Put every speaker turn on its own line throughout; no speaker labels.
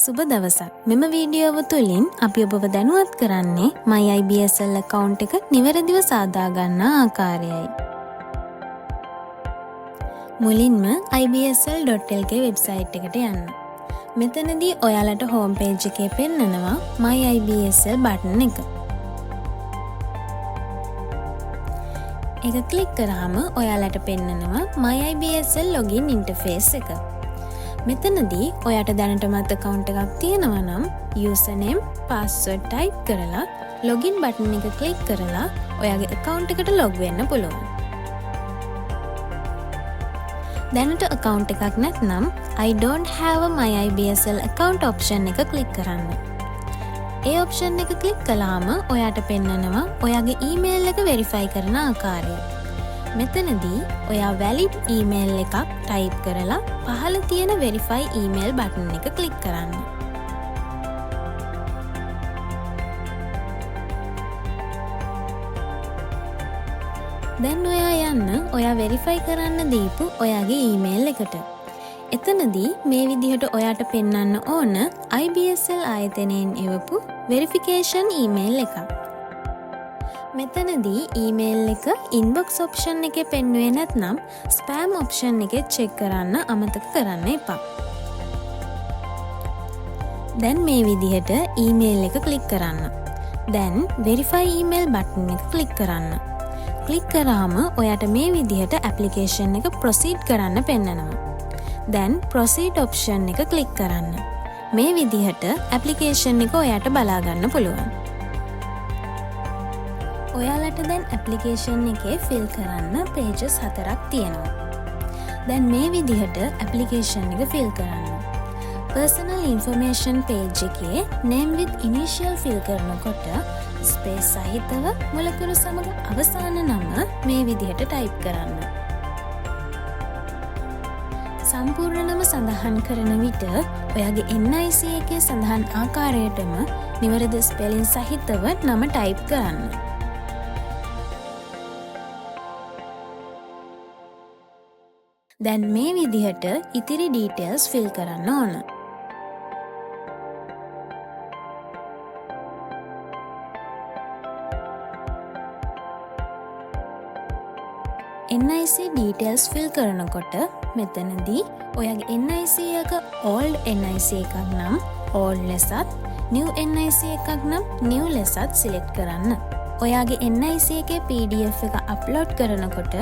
සුබ දවසක්. මෙම වීඩියෝව තුළින් අපි ඔබව දැනුවත් කරන්නේ my IBSL account එක නිවැරදිව සාදා ගන්නා ආකාරයයි. මුලින්ම ibsl.lk වෙබ්සයිට් එකට යන්න. මෙතනදී ඔයාලට හෝම් පේජ් එකේ පෙන්නනවා my IBSL බටන් එක. ඒක ක්ලික් කරාම ඔයාලට පෙන්නනවා my IBSL login interface එක. මෙතනදී ඔයාට දැනටමත් account එකක් තියෙනවා නම් username password type කරලා login button එක click කරලා ඔයාගේ account එකට log වෙන්න පුළුවන්. දැනට account එකක් නැත්නම් I don't have a my IBSL account option එක click කරන්න. ඒ option එක click කළාම ඔයාට පෙන්නනවා ඔයාගේ email එක verify කරන ආකාරය. මෙතනදී ඔයා valid email එකක් type කරලා පහළ තියෙන verify email button එක click කරන්න. දැන් ඔයා යන්න ඔයා verify කරන්න දීපු ඔයාගේ email එකට. එතනදී මේ විදිහට ඔයාට පෙන්වන්න ඕන IBSL ආයතනයෙන් එවපු verification email එකක්. මෙතනදී ඊමේල් එක ඉන්බොක්ස් ඔප්ෂන් එකේ පෙන්වුවේ නැත්නම් ස්පෑම් ඔප්ෂන් එකේ චෙක් කරන්න අමතක කරන්න එපා. දැන් මේ විදිහට ඊමේල් එක ක්ලික් කරන්න. දැන් verify email button එක ක්ලික් කරන්න. ක්ලික් කරාම ඔයාට මේ විදිහට application එක proceed කරන්න පෙන්නනවා. දැන් proceed option එක ක්ලික් කරන්න. මේ විදිහට application එක ඔයාට බලා ගන්න පුළුවන්. ඔයාලට දැන් ඇප්ලිකේෂන් එකේ ෆිල් කරන්න pages 4ක් තියෙනවා. දැන් මේ විදිහට ඇප්ලිකේෂන් එක ෆිල් කරන්න. personal information page එකේ name with initial ෆිල් කරනකොට ස්පේස් සහිතව මුලකුරු සමග අවසාන නම මේ විදිහට ටයිප් කරන්න. සම්පූර්ණ නම සඳහන් කරන විට ඔයාගේ NIC එකේ සඳහන් ආකාරයටම නිවැරදි ස්පෙලින් සහිතව නම ටයිප් කරන්න. දැන් මේ විදිහට ඉතිරි ඩීටේල්ස් ෆිල් කරන්න ඕන. NIC ඩීටේල්ස් ෆිල් කරනකොට මෙතනදී ඔයාගේ NIC එක old NIC එකක් නම් old ලෙසත් new NIC එකක් නම් new ලෙසත් සිලෙක්ට් කරන්න. ඔයාගේ NIC එකේ PDF එක අප්ලෝඩ් කරනකොට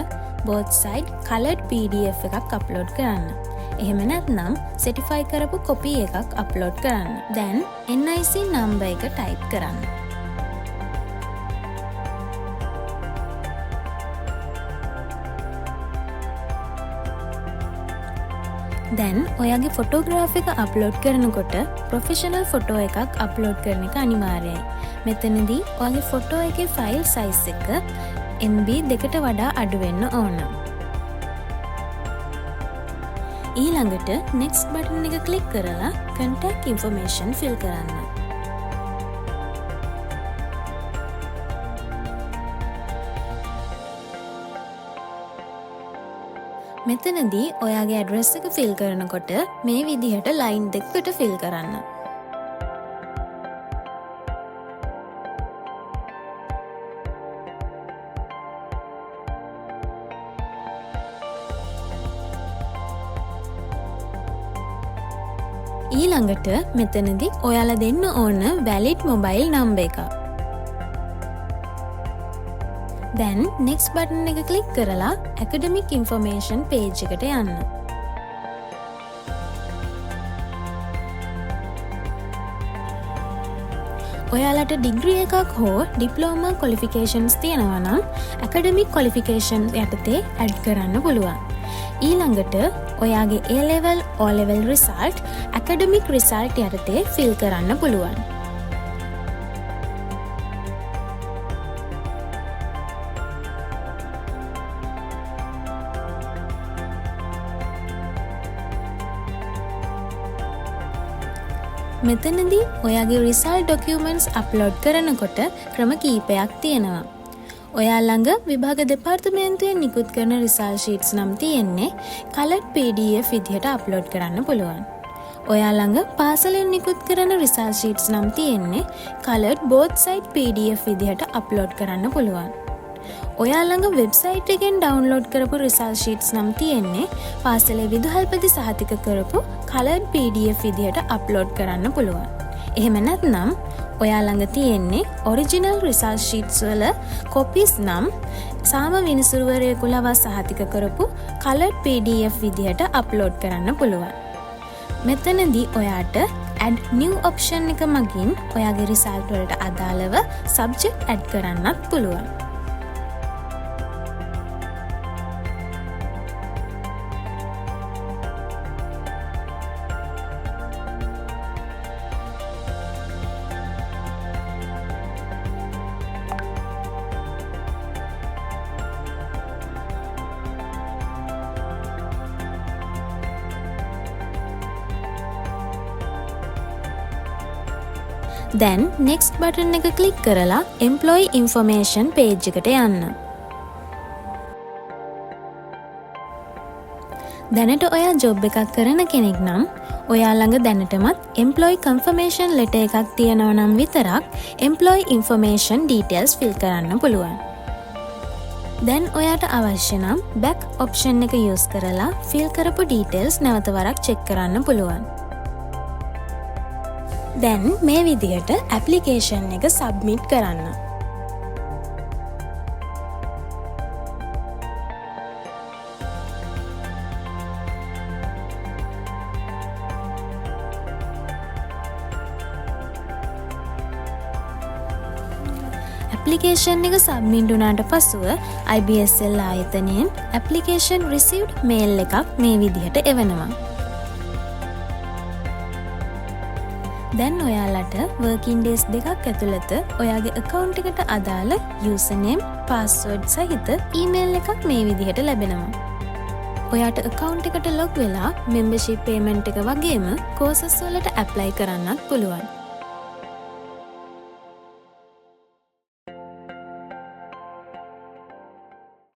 both side colored PDF එකක් අප්ලෝඩ් කරන්න. එහෙම නැත්නම් certify කරපු copy එකක් අප්ලෝඩ් කරන්න. දැන් NIC number එක type කරන්න. දැන් ඔයාගේ ෆොටෝග්‍රාෆ් එක අප්ලෝඩ් කරනකොට ප්‍රොෆෙෂනල් ෆොටෝ එකක් අප්ලෝඩ් කරන එක අනිවාර්යයි. මෙතනදී ඔයාගේ ෆොටෝ එකේ ෆයිල් සයිස් එක MB 2කට වඩා අඩු වෙන්න ඕන. ඊළඟට next button එක click කරලා contact information fill කරන්න. මෙතනදී ඔයාගේ address එක fill කරනකොට මේ විදිහට line දෙකකට fill කරන්න. ඊළඟට මෙතනදී ඔයාලා දෙන්න ඕන valid mobile number එක. දැන් next button එක click කරලා academic information page එකට යන්න. ඔයාලට degree එකක් හෝ diploma qualifications තියෙනවා නම් academic qualifications යටතේ add කරන්න පුළුවන්. ඊළඟට ඔයාගේ A-level, O-level result academic result යටතේ fill කරන්න පුළුවන්. මෙතනදී ඔයාගේ result documents upload කරනකොට ක්‍රම කීපයක් තියෙනවා. ඔයා ළඟ විභාග දෙපාර්තමේන්තුවෙන් නිකුත් කරන රිසල්ට් ෂීට්ස් නම් තියෙන්නේ කලර්ඩ් PDF විදිහට අප්ලෝඩ් කරන්න පුළුවන්. ඔයා ළඟ පාසලෙන් නිකුත් කරන රිසල්ට් ෂීට්ස් නම් තියෙන්නේ colored both side PDF විදිහට අප්ලෝඩ් කරන්න පුළුවන්. ඔයා ළඟ වෙබ්සයිට් එකෙන් ඩවුන්ලෝඩ් කරපු රිසල්ට් ෂීට්ස් නම් තියෙන්නේ පාසලේ විදුහල්පති සහතික කරපු colored PDF විදිහට අප්ලෝඩ් කරන්න පුළුවන්. එහෙම නැත්නම් ඔයා ළඟ තියෙන්නේ ඔරිජිනල් රිසල්ට් ෂීට්ස් වල කොපිස් නම් සාම විනිසුරුවරයෙකු ලවා සහතික කරපු colored PDF විදිහට අප්ලෝඩ් කරන්න පුළුවන්. මෙතනදී ඔයාට add new option එක මගින් ඔයාගේ රිසල්ට් වලට අදාළව subject add කරන්නත් පුළුවන්. දැන් next button එක click කරලා employee information page එකට යන්න. දැනට ඔයා job එකක් කරන කෙනෙක් නම් ඔයා ළඟ දැනටමත් employee confirmation letter එකක් තියෙනවා නම් විතරක් employee information details fill කරන්න පුළුවන්. දැන් ඔයාට අවශ්‍ය නම් back option එක use කරලා fill කරපු details නැවත වරක් check කරන්න පුළුවන්. දැන් මේ විදිහට ඇප්ලිකේෂන් එක සබ්මිට් කරන්න. ඇප්ලිකේෂන් එක සබ්මිට් වුණාට පසුව IBSL ආයතනයෙන් ඇප්ලිකේෂන් රිසීව්ඩ් මේල් එකක් මේ විදිහට එවනවා. දැන් ඔයාලට working days දෙකක් ඇතුළත ඔයාගේ account එකට අදාළ username, password සහිත email එකක් මේ විදිහට ලැබෙනවා. ඔයාට account එකට log වෙලා membership payment එක වගේම courses වලට apply කරන්නත් පුළුවන්.